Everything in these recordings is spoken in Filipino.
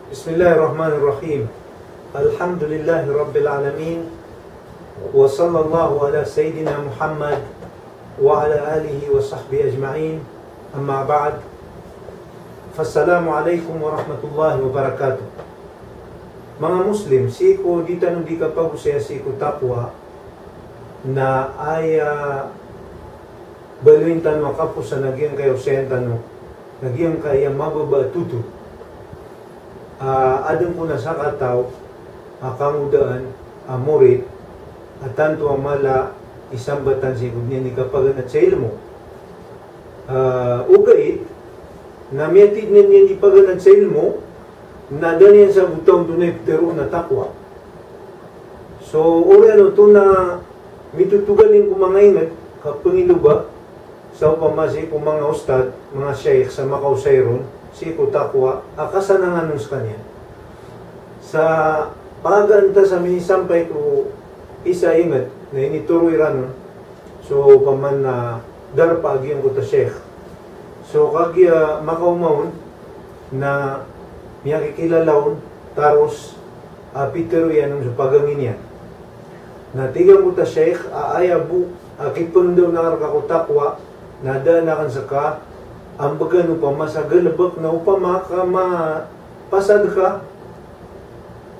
Bismillahirrahmanirrahim. Alhamdulillahi Rabbil Alamin. Wa sallallahu ala Sayyidina Muhammad wa ala alihi wa sahbihi ajma'in. Amma ba'd. Fassalamu alaikum wa rahmatullahi wa barakatuh. Mga Muslim, siko di tanong di kapag usaya siko tapwa na ay baluin tanong kapos sa nagyang kayo sayan tanong nagyang kaya mababa tutu. Adang po na sa kataw, kamudaan, murid, at tanto ang mala, isang batan sigod niya ni kapag at sa ilmo. Ugait, na miyatid niya ni paganad sa ilmo, na daniyan sa butang dunay pero na takwa. So, uri ano, ito na mitutugalin ko mga ingat, kapangilo ba, sa upamasi ko mga ustad, mga sheikh sa makausayron, si Kutakwa, akasanangan sa kanya. Sa paganta sa minisampay ko, isa ingat, na inituroy ranon, so paman na darpa agyan ko ta sheikh. So kagya makaumaon, na miya kikilalaon, taros, pitero yan sa pagangin yan. Natigang ko ta sheikh, aayabu, akipundo na Kutakwa, nadanakan sa ka, ang baga upama sa galabak na upama ka mapasad ka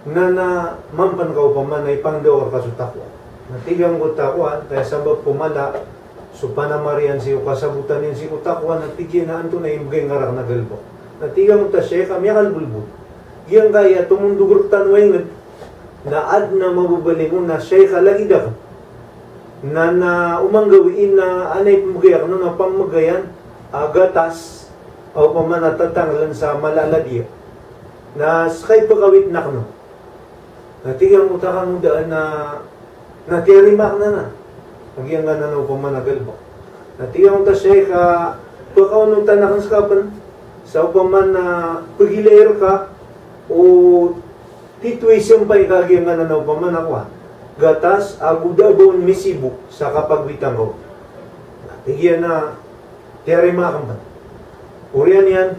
na mampan ka upama na ipangdawar ka sa takwa. Natigang ko takwa, kaya sabab pumala, so panamarian siyo kasabutan yan siyo takwa, natigyan na anto na imugay ngarak na galbak. Natigang ko ta siya kami kalbulbul. Yan kaya tumundugurk tanway na ad na mabubalingon na siya kalagida na umanggawiin na anay pumugay ako na pamagayan gatas o pamanatatanglan sa malaladiya na sakay pagawit na kano. Natigang utakang daan na natirimak na nagyang nga na pamanagalbak. Natigang utak siya ka pagkaunong tanakan sa kapan sa upaman na pagilayer ka o tituisyon pa ikagyang nga na upaman ako gatas agudabon misibu sa kapagwitang ko. Natigyan na tiyari mga kampan. Uriyan yan,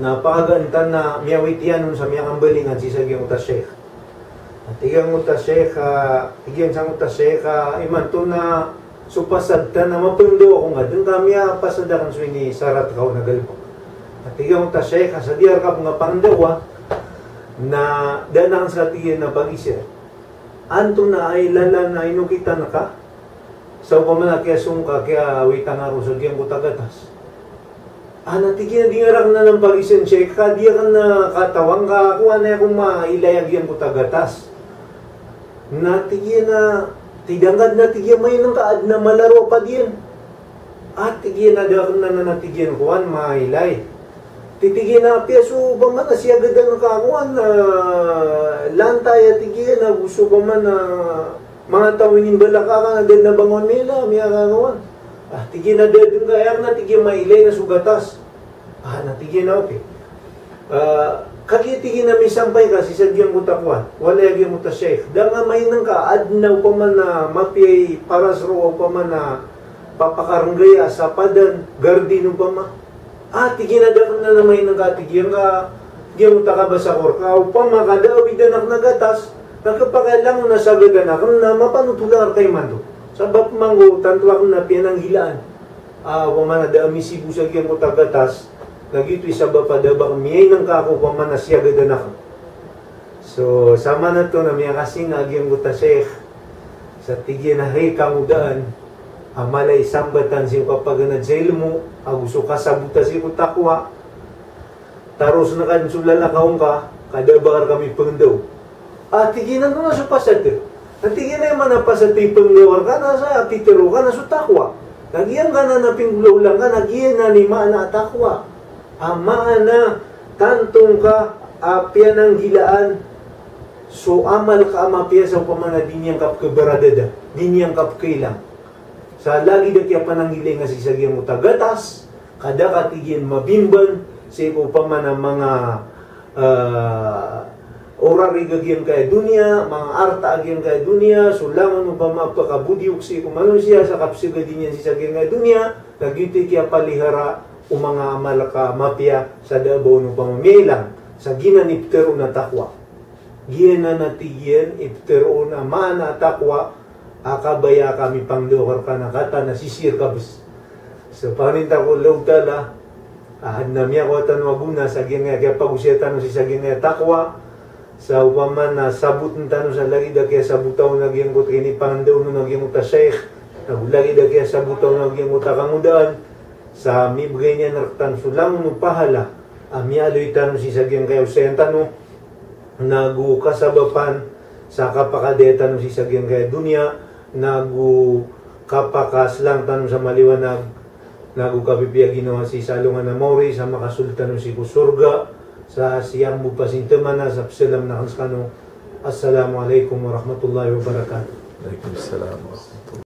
napakagantan na miyawit yan sa miyang ambalingan si Sagyang Utas Sheikh. At igang Utas Sheikh, igyan sang Utas Sheikh, iman to na supasad ta na mapundo ako nga, dun kami pasadakan so ni Sarat Kao na galpo. At igang Utas Sheikh, sa diyar ka mga pangdawa, na danang sa tigyan na pag-isir. Anto na ay lala na inukita na ka, sa upamana kaya sungka, kaya witang araw sa diyang kutagatas. Natigyan na dingarak na ng pag-isen check ka, diya ka na katawang ka, kuha na akong mailayag yan kutagatas. Natigyan na, tidangad na tigyan may nang kaad na malaro pa diyan. Tigyan na dakan na natigyan kuhan, mailay. Titigyan na, piyaso ba man, siya ganda ng kakuhan, lantay at tigyan na, gusto ba man na, mga tawinin balaka ka na din na bangon nila, may akagawan. Tigyan na din kaya na tigyan mailay na sugatas. Natigyan na okay. Kagitigyan na may sampay ka, si Sagyang Kutakwa, wala yung muta sheikh. Da nga may nang ka, adnaw pa man na mapiyay parasro pa man na papakarunggaya sa padan, gardino pa man. Tigyan na may nang ka, tigyan ka, tigyan mo taka ba sa korka, upang makadawid na nagatas, nagkapakailang na sa gaganak na mapanutular kay Mando. Sabab mango, tanto ako na pinanghilaan. Pamana da amisibu sa kiyang kutagatas, nagito isaba pa da ba miyay ng kako pamana siya gaganak. So, sama na to na miya kasing agyang kuta sheikh sa tigyan na hey kamudaan, malay sambatan siya kapaganad sa ilmo, aguso kasabuta siya kutakwa, taros na kansulala kaong ka, kadabakar kami pangdaw. Tiginan ko na sa pasat. Tigin na yung manapasat tipang lawar ka na sa pitero ka na sa takwa. Nagyan ka na napingulaw lang ka, nagyan na ni maana takwa. Maana, tantong ka, apya ng gilaan. So, amal ka amapya sa upamana dinyang kapkabaradada, dinyang kapkailang. Sa lagi na kaya panangilay nga si Sagyang Utagatas, kada katigyan mabimban, sa upamana mga orari gagyan kaya dunia, mga arta agyan kaya dunia, sulangan mo pa mapakabudiok si kumano siya sa kapsiga din yan si Sagyang kaya dunia, nagiti kaya palihara o mga amal ka mapya sa dabaw ng pamamilang. sa ginan iftero na takwa. Gina na tigyan iftero na mana takwa akabaya kami pangluhar ka na kata nasisir kabis. So paninta ko lawtala ahad na miya ko tan waguna sa gina kaya pag-usyatan si sa gina takwa sa upaman na sabut ng tanong sa lagi da kaya sabutaw nagyang ko kini pangandaw no nagyang uta sheikh lagi da kaya sabutaw nagyang uta kamudaan sa mibigay niya naktan sulang no pahala aloy tanong si sagyang kaya usayan tanong nagu kasabapan sa kapakadeta no si sagyang kaya dunya nagu kapakaslang tanong sa maliwanag nagu kapipiya ginawa si salungan na mori sa makasultan no si kusurga sa siyang mupasintaman na sa psalam na kanskano. Assalamualaikum warahmatullahi wabarakatuh. Waalaikumsalam warahmatullahi